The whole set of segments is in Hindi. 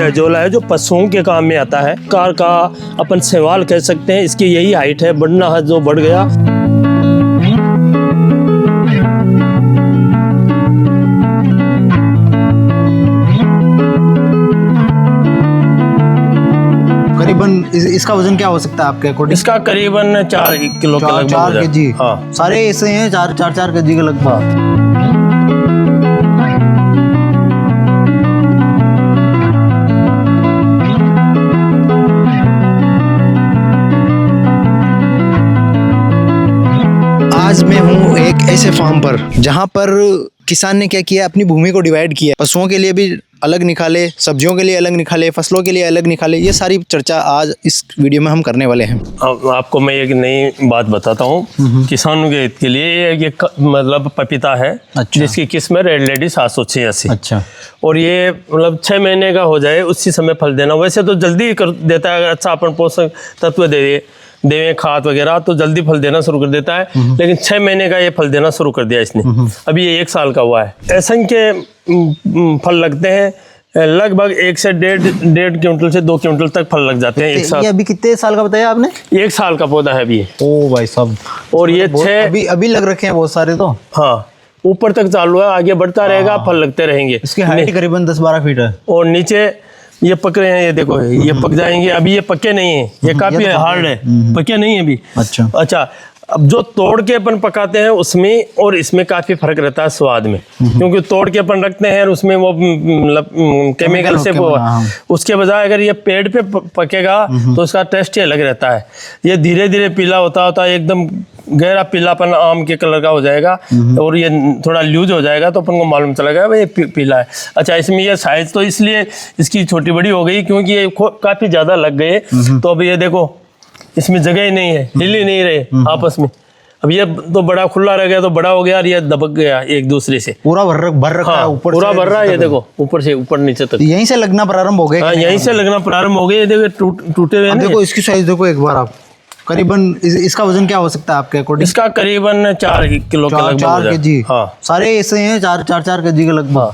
अजोला है जो पशुओं के काम में आता है। कार का अपन सवाल कह सकते हैं, इसकी यही हाइट है, बढ़ना है जो बढ़ गया। करीबन इसका वजन क्या हो सकता है आपके अकॉर्डिंग? इसका करीबन 4 किलो के लगभग। 4 केजी। हाँ, सारे ऐसे हैं 4 केजी के लगभग। आज मैं हूँ एक ऐसे फार्म पर जहाँ पर किसान ने क्या किया, अपनी भूमि को डिवाइड किया। पशुओं के लिए भी अलग निकाले, सब्जियों के लिए अलग निकाले, फसलों के लिए अलग निकाले। ये सारी चर्चा आज इस वीडियो में हम करने वाले हैं। आपको मैं एक नई बात बताता हूँ किसानों के हित के लिए। ये मतलब पपीता है। अच्छा। जिसकी किस्म है रेड लेडी 786। अच्छा। और ये मतलब 6 महीने का हो जाए उसी समय फल देना। वैसे तो जल्दी कर देता है, अच्छा अपन पोषक तत्व देवें खाद वगैरह तो जल्दी फल देना शुरू कर देता है। लेकिन 6 महीने का ये फल देना शुरू कर दिया इसने। अभी ये 1 साल का हुआ है। असंख्य फल लगते हैं, लगभग 1 से डेढ़ क्विंटल से 2 क्विंटल तक फल लग जाते हैं एक साथ। ये अभी कितने साल का बताया आपने? 1 साल का पौधा है अभी। ओ भाई साहब। और ये 6 अभी लग रखे हैं बहुत सारे। तो हाँ, ऊपर तक चालू है, आगे बढ़ता रहेगा, फल लगते रहेंगे। इसकी हाइट करीबन 10-12 फीट है। और नीचे ये पक रहे हैं, ये देखो ये पक जाएंगे। अभी ये पके नहीं है, ये काफी हार्ड है, पके नहीं है अभी। अच्छा, अब जो तोड़ के अपन पकाते हैं उसमें और इसमें काफी फर्क रहता है स्वाद में। क्योंकि तोड़ के अपन रखते हैं और उसमें वो केमिकल से वो, उसके बजाय अगर ये पेड़ पे पकेगा तो उसका टेस्ट ही अलग रहता है। ये धीरे धीरे पीला होता होता एकदम गहरा पीलापन आम के कलर का हो जाएगा और ये थोड़ा लूज हो जाएगा तो अपन को मालूम चलेगा भाई ये पीला है। अच्छा, इसमें ये साइज तो इसलिए इसकी छोटी बड़ी हो गई क्योंकि ये काफी ज्यादा लग गए। तो अब ये देखो इसमें जगह ही नहीं है, हिल ही नहीं रहे आपस में। अब ये तो बड़ा खुला रह गया तो बड़ा हो गया और ये दबक गया एक दूसरे से। पूरा भर रखा है ऊपर, पूरा भर रहा है। ये देखो ऊपर से ऊपर नीचे तक यहीं से लगना प्रारंभ हो गए। हाँ, यहीं से लगना प्रारंभ हो गए। ये देखो टूटे हुए। देखो इसकी साइज देखो एक बार आप। करीबन इसका वजन क्या हो सकता है आपके अकॉर्डिंग? इसका करीबन 4 किलो के लगभग। 4 केजी। हाँ, सारे ऐसे हैं 4 केजी के लगभग।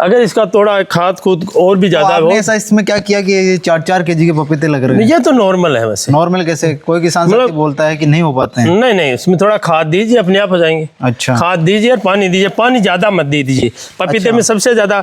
अगर इसका थोड़ा खाद खुद और भी ज्यादा हो। ऐसा इसमें क्या किया कि ये 4 केजी के पपीते लग रहे हैं? ये तो नॉर्मल है वैसे। नॉर्मल कैसे? कोई किसान मतलब बोलता है कि नहीं हो पाते हैं। नहीं, इसमें थोड़ा खाद दीजिए, अपने आप हो जाएंगे। अच्छा। खाद दीजिए और पानी दीजिए, पानी ज्यादा मत दीजिए। पपीते में सबसे ज्यादा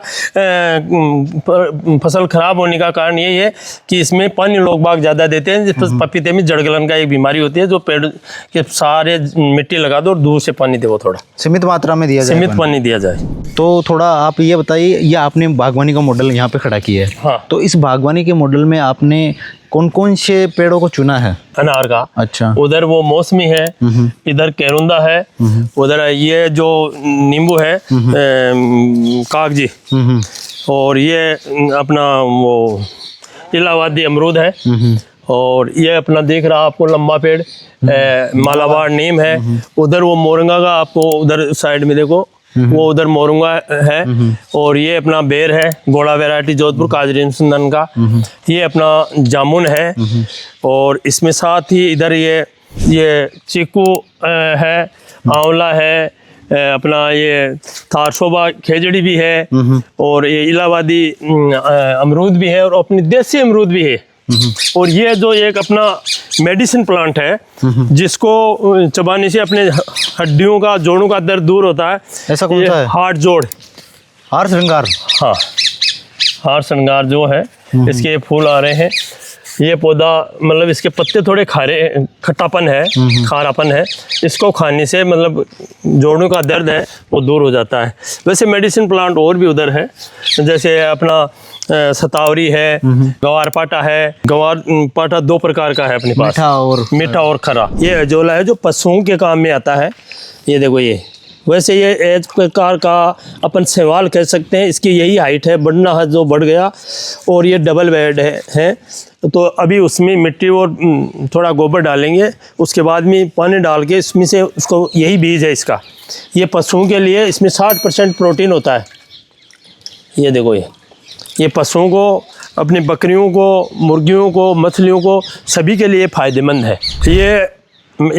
फसल खराब होने का कारण यही है कि इसमें पानी लोग बाग ज्यादा देते हैं। पपीते में जड़गलन का एक बीमारी होती है, जो पेड़ के सारे मिट्टी लगा दो और दूर से पानी दो, थोड़ा सीमित मात्रा में दिया जाए, सीमित पानी दिया जाए। तो थोड़ा आप ये बताइए, ये आपने बागवानी का मॉडल यहाँ पे खड़ा किया है। हाँ। तो इस बागवानी के मॉडल में आपने कौन कौन से पेड़ों को चुना है? अनार का। अच्छा। उधर वो मौसमी है, इधर केरुंदा है, उधर ये जो नींबू है कागजी, और ये अपना वो इलाहाबादी अमरूद है, और ये अपना देख रहा आपको लंबा पेड़ मालाबार नीम है। उधर वो मोरंगा का आपको उधर साइड में देखो, वो उधर मोरंगा है। और ये अपना बेर है, घोड़ा वैरायटी जोधपुर काजरी सुंदन का। ये अपना जामुन है। और इसमें साथ ही इधर ये चीकू है, आंवला है, अपना ये थारशोबा खेजड़ी भी है, और ये इलाहाबादी अमरूद भी है, और अपनी देसी अमरूद भी है। और ये जो एक अपना मेडिसिन प्लांट है जिसको चबाने से अपने हड्डियों का, जोड़ों का दर्द दूर होता है। ऐसा कौन सा है? हार्ट जोड़, हार श्रृंगार। हाँ, हार श्रृंगार जो है, इसके फूल आ रहे हैं। ये पौधा मतलब इसके पत्ते थोड़े खट्टापन है, खारापन है। इसको खाने से मतलब जोड़ों का दर्द है वो दूर हो जाता है। वैसे मेडिसिन प्लांट और भी उधर है, जैसे अपना सतावरी है, गवार पाटा है। गवार पाटा 2 प्रकार का है अपने पास, मीठा और खरा। ये अजोला है जो पशुओं के काम में आता है। ये देखो ये, वैसे ये एक प्रकार का अपन सवाल कह सकते हैं। इसकी यही हाइट है, बढ़ना है जो बढ़ गया। और ये डबल बेड है। तो अभी उसमें मिट्टी और थोड़ा गोबर डालेंगे, उसके बाद में पानी डाल के इसमें से उसको, यही बीज है इसका। ये पशुओं के लिए, इसमें 60% प्रोटीन होता है। ये देखो ये पशुओं को, अपनी बकरियों को, मुर्गियों को, मछलियों को, सभी के लिए फ़ायदेमंद है। ये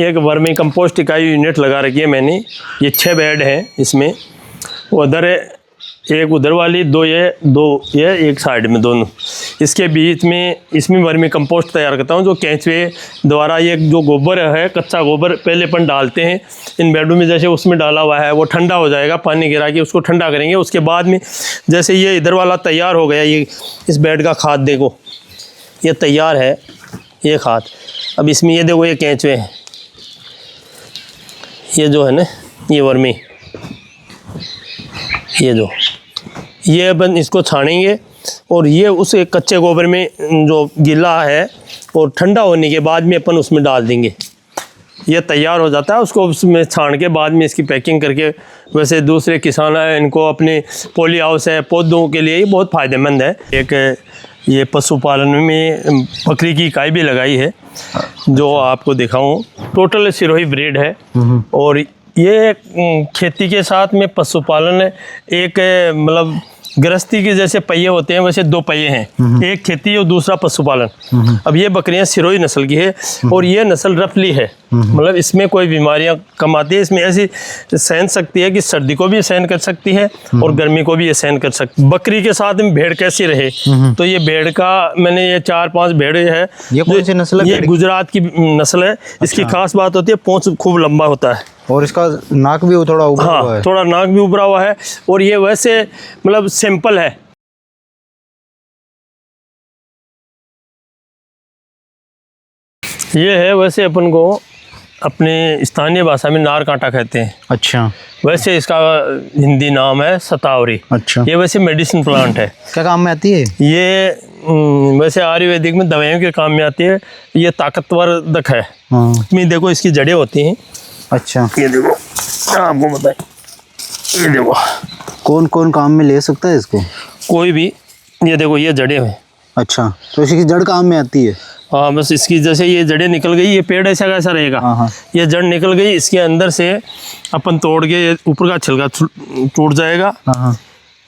एक वर्मी कंपोस्ट इकाई यूनिट लगा रखी है मैंने। ये 6 बेड हैं इसमें। उधर एक उधर वाली, दो ये एक साइड में दोनों। इसके बीच में इसमें वर्मी कंपोस्ट तैयार करता हूँ, जो केंचुए द्वारा ये जो गोबर है, कच्चा गोबर पहले अपन डालते हैं इन बेडों में। जैसे उसमें डाला हुआ है वो ठंडा हो जाएगा, पानी गिरा के उसको ठंडा करेंगे। उसके बाद में जैसे ये इधर वाला तैयार हो गया, ये इस बेड का खाद देखो ये तैयार है, ये खाद। अब इसमें ये देखो ये केंचुए हैं, ये जो है ना ये वर्मी, ये अपन इसको छानेंगे और ये उस एक कच्चे गोबर में जो गीला है और ठंडा होने के बाद में अपन उसमें डाल देंगे। ये तैयार हो जाता है, उसको उसमें छान के बाद में इसकी पैकिंग करके, वैसे दूसरे किसान हैं इनको अपने पॉली हाउस है पौधों के लिए ये बहुत फ़ायदेमंद है। एक ये पशुपालन में बकरी की इकाई भी लगाई है जो आपको दिखाऊं। टोटल सिरोही ब्रीड है और ये खेती के साथ में पशुपालन एक मतलब गृहस्थी के जैसे पहिए होते हैं वैसे दो पहिए हैं, एक खेती और दूसरा पशुपालन। अब ये बकरियां सिरोही नस्ल की है और ये नस्ल रफली है, मतलब इसमें कोई बीमारियां कम आती है। इसमें ऐसी सहन शक्ति है कि सर्दी को भी सहन कर सकती है और गर्मी को भी ये सहन कर सकती है। बकरी के साथ में भेड़ कैसी रहे, तो ये भेड़ का मैंने ये 4-5 भेड़े है। ये कौन सी नस्ल है? ये गुजरात की नस्ल है। इसकी खास बात होती है पूंछ खूब लंबा होता है और इसका नाक भी थोड़ा उभरा हुआ है। थोड़ा नाक भी उभरा हुआ है और ये वैसे मतलब सिंपल है। ये है वैसे अपन को अपने स्थानीय भाषा में नार कांटा कहते हैं। अच्छा। वैसे इसका हिंदी नाम है सतावरी। अच्छा। ये वैसे मेडिसिन प्लांट है। क्या काम में आती है ये? वैसे आयुर्वेदिक में दवाइयों के काम में आती है। ये ताकतवर्धक है। इसमें देखो इसकी जड़ें होती हैं। अच्छा। ये देखो आपको बताएं, ये देखो कौन कौन काम में ले सकता है इसको? कोई भी। ये देखो ये जड़ें हैं। अच्छा, तो इसकी जड़ काम में आती है? हाँ, बस इसकी जैसे ये जड़ें निकल गई, ये पेड़ ऐसा कैसा रहेगा। हाँ। ये जड़ निकल गई, इसके अंदर से अपन तोड़ के ऊपर का छिलका टूट जाएगा। हाँ।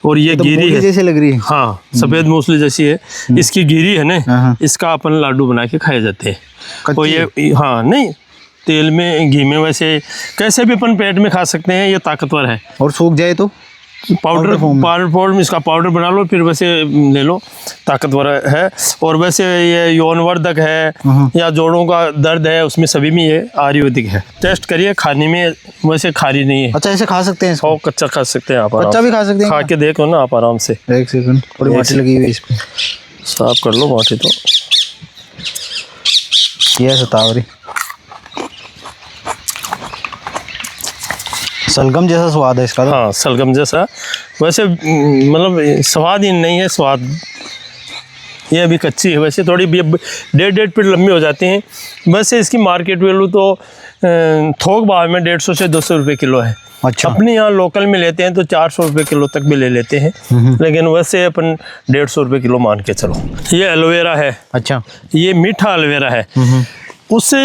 और ये तो गिरी है जैसे लग रही है। हाँ, सफ़ेद मूसली जैसी है। इसकी गिरी है ना, इसका अपन लाडू बना के खाए जाते हैं। और ये हाँ नहीं, तेल में घी में वैसे कैसे भी अपन पेट में खा सकते हैं। ये ताकतवर है। और सूख जाए तो पाउडर फॉर्म में इसका पाउडर बना लो, फिर वैसे ले लो, ताकतवर है। और वैसे ये यौनवर्धक है या जोड़ों का दर्द है उसमें सभी में ये आयुर्वेदिक है। टेस्ट करिए, खाने में वैसे खारी नहीं है। अच्छा, ऐसे खा सकते हैं इसको? कच्चा खा सकते हैं आप, कच्चा भी खा सकते हैं। खा के देखो ना आप आराम से। एक सेकंड, थोड़ी माटी लगी हुई है इस पे, साफ कर लो माटी। तो ये सतावरी सलगम जैसा स्वाद है इसका। हाँ, सलगम जैसा। वैसे मतलब स्वाद ही नहीं है, स्वाद ये अभी कच्ची है। वैसे थोड़ी 1.5 फीट लंबी हो जाती हैं। वैसे इसकी मार्केट वैल्यू तो थोक भाव में 150 से 200 रुपये किलो है। अच्छा। अपने यहाँ लोकल में लेते हैं तो 400 रुपये किलो तक भी ले लेते हैं, लेकिन वैसे अपन 150 रुपये किलो मान के चलो। ये एलोवेरा है। अच्छा। ये मीठा एलोवेरा है। उससे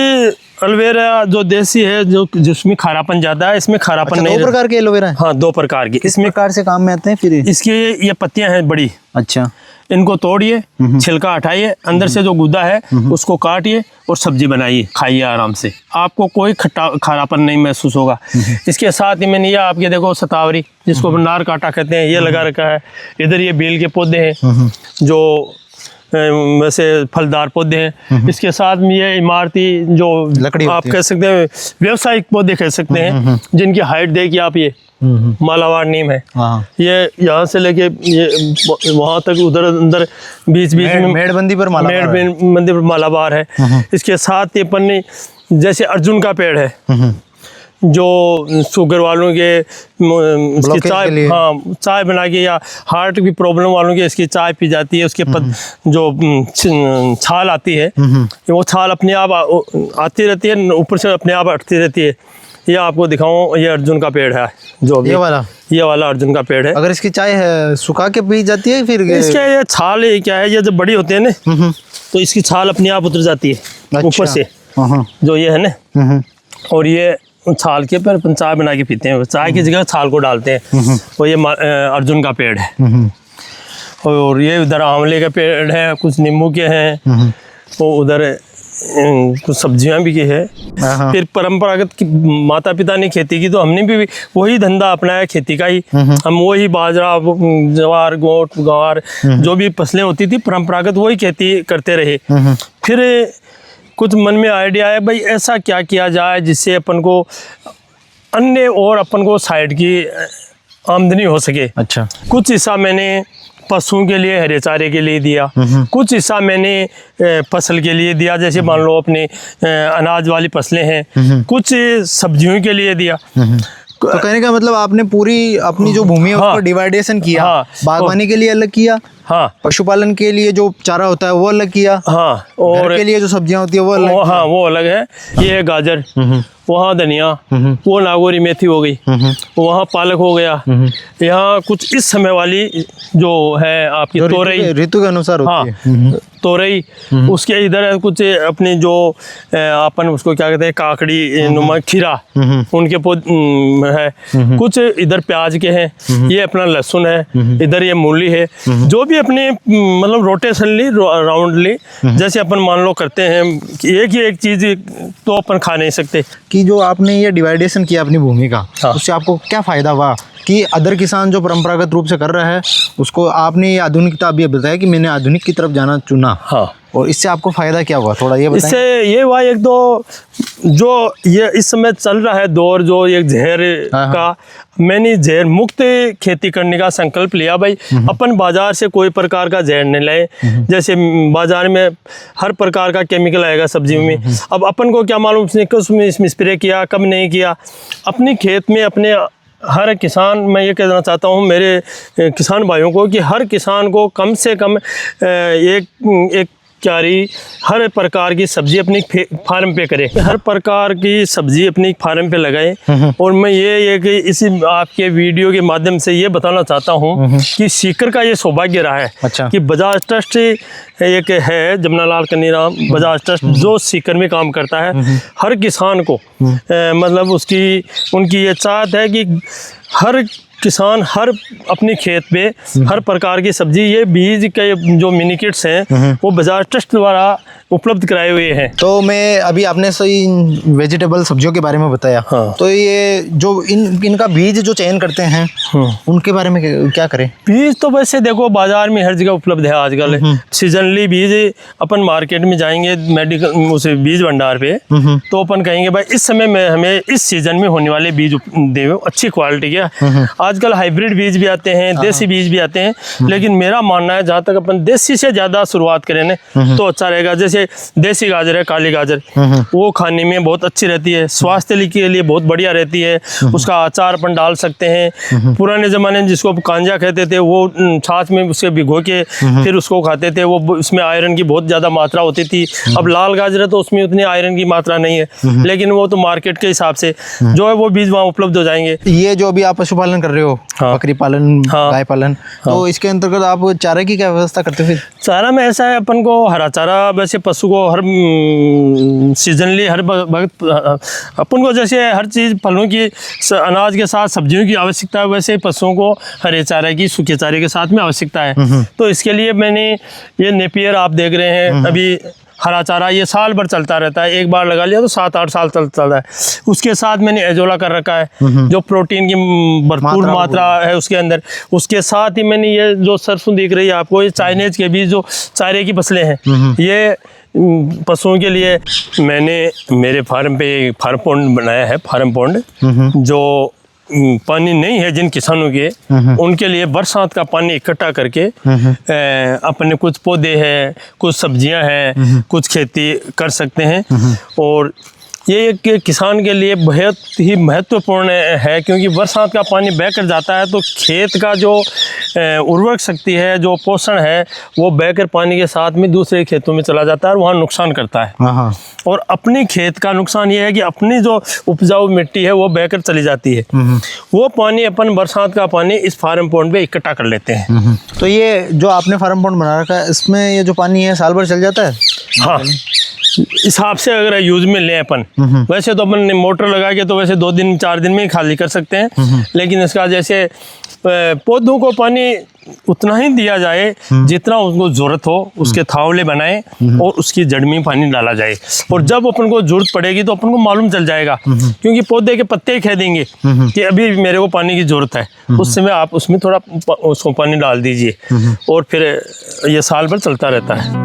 एलोवेरा जो देसी है, जो जिसमें खारापन ज़्यादा है, इसमें खारापन नहीं। 2 प्रकार के एलोवेरा है? हाँ, 2 प्रकार की। किस प्रकार से काम में आते हैं फिर? इसकी ये पत्तियां हैं बड़ी। अच्छा। इनको तोड़िए, छिलका हटाइए, अंदर से जो गुदा है उसको काटिए और सब्जी बनाइए, खाइए आराम से। आपको कोई खारापन नहीं महसूस होगा। इसके साथ ही मैंने ये आपके देखो सतावरी, जिसको नार कांटा कहते हैं, ये लगा रखा है। इधर ये बेल के पौधे हैं जो वैसे फलदार पौधे हैं। इसके साथ में ये इमारती जो लकड़ी आप कह सकते हैं व्यावसायिक पौधे कह सकते हैं, जिनकी हाइट देखिए आप, ये मालाबार नीम है। ये यहाँ से लेके ये वहाँ तक, उधर अंदर बीच में मेड़बंदी पर मालाबार है। इसके साथ ही अपन जैसे अर्जुन का पेड़ है, जो शुगर वालों के इसकी चाय, हाँ चाय बना के, या हार्ट की प्रॉब्लम वालों के इसकी चाय पी जाती है। उसके जो छाल आती है, वो छाल अपने आप आती रहती है, ऊपर से अपने आप हटती रहती है। ये आपको दिखाऊं, ये अर्जुन का पेड़ है, जो ये वाला अर्जुन का पेड़ है। अगर इसकी चाय है सुखा के पी जाती है फिर? इसके ये छाल क्या है, ये जब बड़ी होती है ना, तो इसकी छाल अपने आप उतर जाती है ऊपर से, जो ये है ना। और ये छाल के पर अपन चाय बना के पीते हैं। चाय की जगह छाल को डालते हैं। और ये अर्जुन का पेड़ है। और ये उधर आंवले का पेड़ है, कुछ नींबू के हैं। तो उधर कुछ सब्जियां भी की है। हाँ। फिर परंपरागत की माता पिता ने खेती की तो हमने भी वही धंधा अपनाया खेती का ही। हम वही बाजरा, ज्वार, गोट, ग्वार जो भी फसलें होती थी परंपरागत वही खेती करते रहे। फिर कुछ मन में आइडिया आया भाई ऐसा क्या किया जाए जिससे अपन को अन्य और अपन को साइड की आमदनी हो सके। अच्छा। कुछ हिस्सा मैंने पशुओं के लिए हरे चारे के लिए दिया, कुछ हिस्सा मैंने फसल के लिए दिया, जैसे मान लो अपने अनाज वाली फसलें हैं, कुछ सब्जियों के लिए दिया। तो कहने का मतलब आपने पूरी अपनी जो भूमि है उसको डिवाइडेशन किया। हाँ। बागवानी के लिए अलग किया, हाँ, पशुपालन के लिए जो चारा होता है वो अलग किया, हाँ, और घर के लिए जो सब्जियां होती है वो अलग। हाँ, वो अलग है। ये है गाजर, वहाँ धनिया, वो नागौरी मेथी हो गई, वहाँ पालक हो गया, यहाँ कुछ इस समय वाली जो है आपकी तोरई, ऋतु के अनुसार होती है। हाँ, तोरई, उसके इधर है कुछ अपने जो अपन उसको क्या कहते हैं काकड़ी नुमा खीरा, उनके पौध है, कुछ इधर प्याज के हैं, ये अपना लहसुन है, इधर ये मूली है, जो भी अपने मतलब रोटेशनली राउंडली जैसे अपन मान लो करते हैं कि एक ही एक चीज तो अपन खा नहीं सकते। कि जो आपने ये डिवाइडेशन किया अपनी भूमि का, हाँ। उससे आपको क्या फायदा हुआ कि अदर किसान जो परंपरागत रूप से कर रहा है उसको आपने ये आधुनिकता अभी बताया कि मैंने आधुनिक की तरफ जाना चुना, हाँ, और इससे आपको फायदा क्या हुआ थोड़ा ये बताएं। इससे ये हुआ एक तो जो ये इस समय चल रहा है दौर जो एक जहर का, मैंने जहर मुक्त खेती करने का संकल्प लिया। भाई अपन बाजार से कोई प्रकार का जहर नहीं लाए, जैसे बाजार में हर प्रकार का केमिकल आएगा सब्जियों में, अब अपन को क्या मालूम उसने इसमें स्प्रे किया कब नहीं किया। अपने खेत में अपने हर किसान, मैं ये कहना चाहता हूँ मेरे किसान भाइयों को कि हर किसान को कम से कम एक क्यारी हर प्रकार की सब्जी अपनी फार्म पे करे, हर प्रकार की सब्जी अपनी फार्म पे लगाए। और मैं ये कि इसी आपके वीडियो के माध्यम से ये बताना चाहता हूँ कि सीकर का ये सौभाग्य रहा है। अच्छा। कि बजाज ट्रस्ट एक है, जमनालाल कन्नीराम बजाज ट्रस्ट, जो सीकर में काम करता है। हर किसान को मतलब उनकी ये चाहत है कि हर किसान हर अपने खेत पे हर प्रकार की सब्जी, ये बीज के जो मिनी किट्स हैं वो बजाज ट्रस्ट द्वारा उपलब्ध कराए हुए हैं। तो मैं अभी आपने सही वेजिटेबल सब्जियों के बारे में बताया। हाँ। तो ये जो इनका बीज जो चयन करते हैं उनके बारे में क्या करें? बीज तो वैसे देखो बाजार में हर जगह उपलब्ध है आजकल। सीजनली बीज अपन मार्केट में जाएंगे मेडिकल उसे बीज भंडार पे, तो अपन कहेंगे भाई इस समय में हमें इस सीजन में होने वाले बीज दे अच्छी क्वालिटी के। आजकल हाइब्रिड बीज भी आते हैं, देसी बीज भी आते हैं, लेकिन मेरा मानना है जहाँ तक अपन देसी से ज़्यादा शुरुआत करें ना तो अच्छा रहेगा। जैसे देसी गाजर है, काली गाजर, वो खाने में बहुत अच्छी रहती है, स्वास्थ्य के लिए बहुत बढ़िया रहती है, उसका अचार अपन डाल सकते हैं। पुराने ज़माने में जिसको कांजा कहते थे वो छाछ में उसके भिगो के फिर उसको खाते थे, वो उसमें आयरन की बहुत ज़्यादा मात्रा होती थी। अब लाल गाजर है तो उसमें उतनी आयरन की मात्रा नहीं है, लेकिन वो तो मार्केट के हिसाब से जो है वो बीज वहाँ उपलब्ध हो जाएंगे। ये जो अभी आप पशुपालन कर रहे हो, हाँ। बकरी पालन, हाँ। गाय पालन, तो इसके अंतर्गत आप चारे की क्या व्यवस्था करते हो? फिर चारा में ऐसा है अपन को हरा चारा, वैसे पशु को हर सीजनली हर वक्त अपन को जैसे हर चीज़ फलों की अनाज के साथ सब्जियों की आवश्यकता है, वैसे पशुओं को हरे चारे की सूखे चारे के साथ में आवश्यकता है। तो इसके लिए मैंने ये नेपियर आप देख रहे हैं, अभी हरा चारा ये साल भर चलता रहता है, एक बार लगा लिया तो 7-8 साल चलता है। उसके साथ मैंने एजोला कर रखा है जो प्रोटीन की भरपूर मात्रा है उसके अंदर। उसके साथ ही मैंने ये जो सरसों दिख रही है आपको, ये चाइनीज के बीज जो चारे की फसलें हैं, ये पशुओं के लिए मैंने मेरे फार्म पे फार्म पॉन्ड बनाया है। फार्म पॉन्ड जो पानी नहीं है जिन किसानों के, उनके लिए बरसात का पानी इकट्ठा करके अपने कुछ पौधे हैं, कुछ सब्जियां हैं, कुछ खेती कर सकते हैं। और ये एक किसान के लिए बहुत ही महत्वपूर्ण है, क्योंकि बरसात का पानी बहकर जाता है तो खेत का जो उर्वरक शक्ति है, जो पोषण है, वो बहकर पानी के साथ में दूसरे खेतों में चला जाता है और वहाँ नुकसान करता है। और अपने खेत का नुकसान ये है कि अपनी जो उपजाऊ मिट्टी है वो बहकर चली जाती है। वो पानी अपन बरसात का पानी इस फार्म पॉन्ड पे इकट्ठा कर लेते हैं। तो ये जो आपने फार्म पॉन्ड बना रखा है, इसमें ये जो पानी है साल भर चल जाता है? हाँ, हिसाब से अगर यूज में लें अपन, वैसे तो अपन मोटर लगा के तो वैसे 2 दिन 4 दिन में ही खाली कर सकते हैं, लेकिन इसका जैसे पौधों को पानी उतना ही दिया जाए जितना उसको ज़रूरत हो, उसके थावले बनाए और उसकी जड़ में पानी डाला जाए। और जब अपन को ज़रूरत पड़ेगी तो अपन को मालूम चल जाएगा, क्योंकि पौधे के पत्ते कह देंगे कि अभी मेरे को पानी की ज़रूरत है, उस समय आप उसमें थोड़ा उसको पानी डाल दीजिए और फिर ये साल भर चलता रहता है।